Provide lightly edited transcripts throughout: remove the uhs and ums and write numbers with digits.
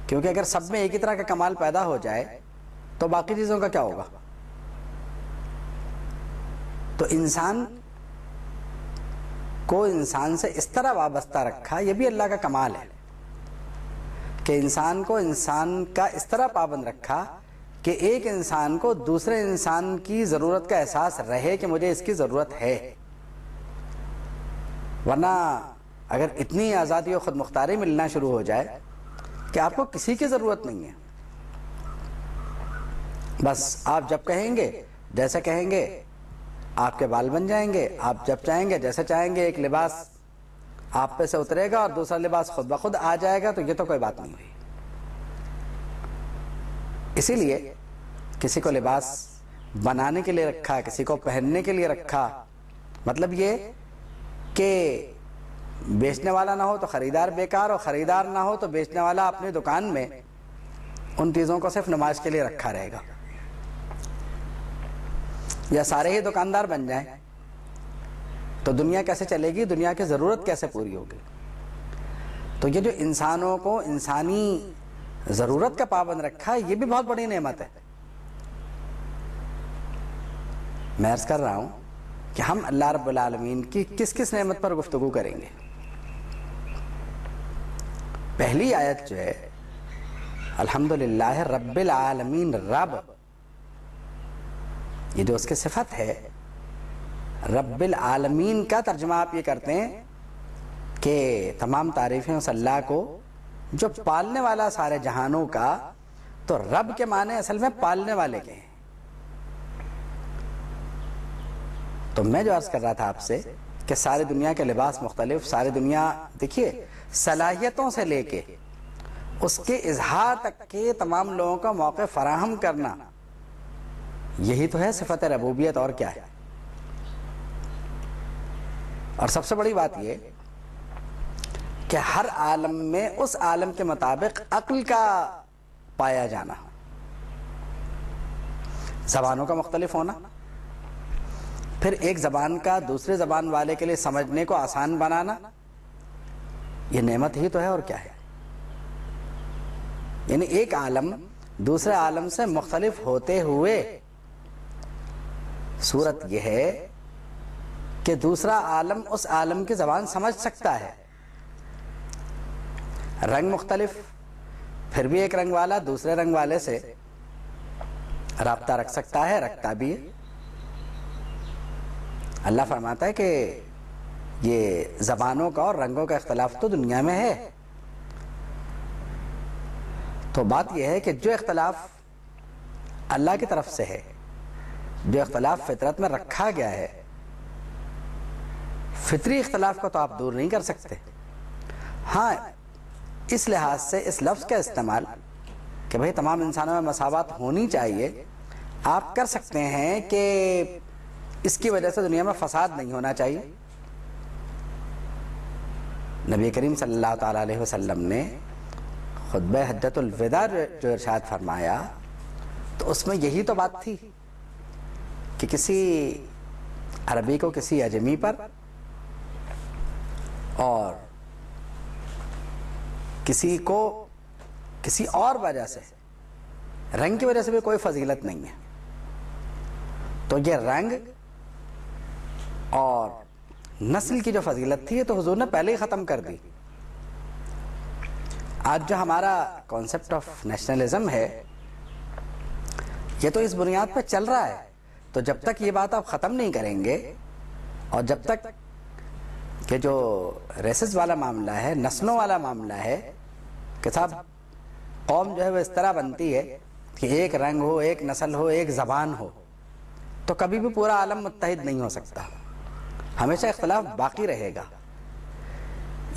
کیونکہ اگر سب میں ایک ہی طرح کا کمال پیدا ہو جائے تو باقی چیزوں کا کیا ہوگا؟ تو انسان کو انسان سے اس طرح وابستہ رکھا، یہ بھی اللہ کا کمال ہے کہ انسان کو انسان کا اس طرح پابند رکھا کہ ایک انسان کو دوسرے انسان کی ضرورت کا احساس رہے کہ مجھے اس کی ضرورت ہے. ورنہ اگر اتنی آزادی و خود مختاری ملنا شروع ہو جائے کہ آپ کو کسی کی ضرورت نہیں ہے، بس آپ جب کہیں گے جیسے کہیں گے آپ کے بال بن جائیں گے، آپ جب چاہیں گے جیسے چاہیں گے ایک لباس آپ پہ سے اترے گا اور دوسرا لباس خود بخود آ جائے گا، تو یہ تو کوئی بات نہیں ہوئی. اسی لیے کسی کو لباس بنانے کے لیے رکھا، کسی کو پہننے کے لیے رکھا، مطلب یہ کہ بیچنے والا نہ ہو تو خریدار بیکار، اور خریدار نہ ہو تو بیچنے والا اپنی دکان میں ان چیزوں کو صرف نمائش کے لیے رکھا رہے گا. یا سارے ہی دکاندار بن جائیں تو دنیا کیسے چلے گی؟ دنیا کی ضرورت کیسے پوری ہوگی؟ تو یہ جو انسانوں کو انسانی ضرورت کا پابند رکھا، یہ بھی بہت بڑی نعمت ہے. میں عرض کر رہا ہوں کہ ہم اللہ رب العالمین کی کس کس نعمت پر گفتگو کریں گے. پہلی آیت جو ہے الحمدللہ رب العالمین، رب یہ جو اس کی صفت ہے رب العالمین کا ترجمہ آپ یہ کرتے ہیں کہ تمام تعریفیں اس اللہ کو جو پالنے والا سارے جہانوں کا. تو رب کے معنی اصل میں پالنے والے کے ہیں. تو میں جو عرض کر رہا تھا آپ سے کہ ساری دنیا کے لباس مختلف، ساری دنیا دیکھیے صلاحیتوں سے لے کے اس کے اظہار تک کے تمام لوگوں کا موقع فراہم کرنا، یہی تو ہے صفت ربوبیت، اور کیا ہے. اور سب سے بڑی بات یہ کہ ہر عالم میں اس عالم کے مطابق عقل کا پایا جانا، زبانوں کا مختلف ہونا، پھر ایک زبان کا دوسرے زبان والے کے لیے سمجھنے کو آسان بنانا، یہ نعمت ہی تو ہے، اور کیا ہے. یعنی ایک عالم دوسرے عالم سے مختلف ہوتے ہوئے صورت یہ ہے کہ دوسرا عالم اس عالم کی زبان سمجھ سکتا ہے. رنگ مختلف، پھر بھی ایک رنگ والا دوسرے رنگ والے سے رابطہ رکھ سکتا ہے، رکھتا بھی ہے. اللہ فرماتا ہے کہ یہ زبانوں کا اور رنگوں کا اختلاف تو دنیا میں ہے. تو بات یہ ہے کہ جو اختلاف اللہ کی طرف سے ہے، جو اختلاف فطرت میں رکھا گیا ہے، فطری اختلاف کو تو آپ دور نہیں کر سکتے. ہاں اس لحاظ سے اس لفظ کا استعمال کہ بھئی تمام انسانوں میں مساوات ہونی چاہیے آپ کر سکتے ہیں کہ اس کی وجہ سے دنیا میں فساد نہیں ہونا چاہیے. نبی کریم صلی اللہ تعالیٰ علیہ وسلم نے خطبہ حجۃ الوداع جو ارشاد فرمایا تو اس میں یہی تو بات تھی کہ کسی عربی کو کسی اجمی پر اور کسی کو کسی اور وجہ سے، رنگ کی وجہ سے بھی کوئی فضیلت نہیں ہے. تو یہ رنگ اور نسل کی جو فضیلت تھی یہ تو حضور نے پہلے ہی ختم کر دی. آج جو ہمارا کانسیپٹ آف نیشنلزم ہے یہ تو اس بنیاد پہ چل رہا ہے. تو جب تک یہ بات آپ ختم نہیں کریں گے اور جب تک کہ جو ریسز والا معاملہ ہے، نسلوں والا معاملہ ہے کہ صاحب قوم جو ہے وہ اس طرح بنتی ہے کہ ایک رنگ ہو، ایک نسل ہو، ایک زبان ہو، تو کبھی بھی پورا عالم متحد نہیں ہو سکتا، ہمیشہ اختلاف باقی رہے گا.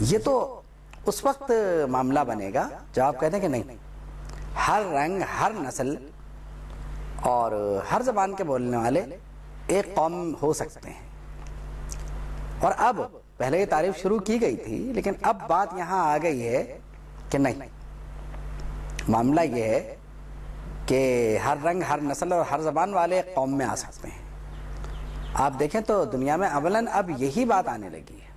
یہ تو اس وقت معاملہ بنے گا جب آپ کہتے ہیں کہ نہیں، ہر رنگ، ہر نسل اور ہر زبان کے بولنے والے ایک قوم ہو سکتے ہیں. اور اب پہلے یہ تعریف شروع کی گئی تھی لیکن اب بات یہاں آ گئی ہے کہ نہیں، معاملہ یہ ہے کہ ہر رنگ، ہر نسل اور ہر زبان والے ایک قوم میں آ سکتے ہیں. آپ دیکھیں تو دنیا میں اولاً اب یہی بات آنے لگی ہے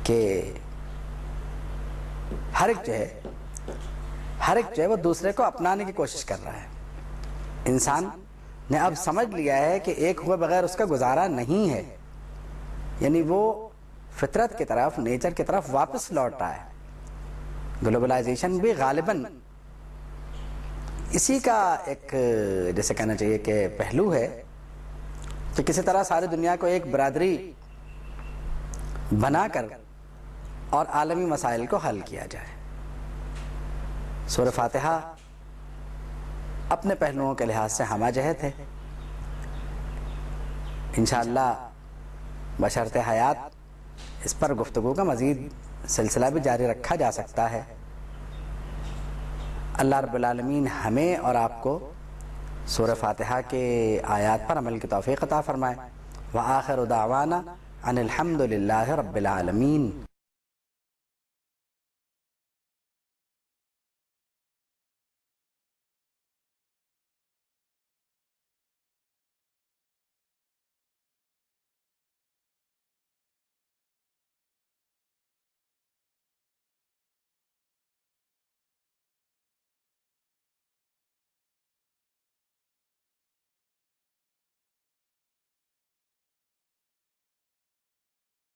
کہ ہر ایک جو ہے ہر ایک جو ہے وہ دوسرے کو اپنانے کی کوشش کر رہا ہے. انسان نے اب سمجھ لیا ہے کہ ایک ہوئے بغیر اس کا گزارا نہیں ہے، یعنی وہ فطرت کی طرف، نیچر کی طرف واپس لوٹ رہا ہے. گلوبلائزیشن بھی غالباً اسی کا ایک جیسے کہنا چاہیے کہ پہلو ہے کہ کسی طرح ساری دنیا کو ایک برادری بنا کر اور عالمی مسائل کو حل کیا جائے. سورہ فاتحہ اپنے پہلوؤں کے لحاظ سے ہمہ جہت ہے. انشاءاللہ بشرط حیات اس پر گفتگو کا مزید سلسلہ بھی جاری رکھا جا سکتا ہے. اللہ رب العالمین ہمیں اور آپ کو سورہ فاتحہ کے آیات پر عمل کی توفیق عطا فرمائے. وآخر دعوانا ان الحمد للہ رب العالمین.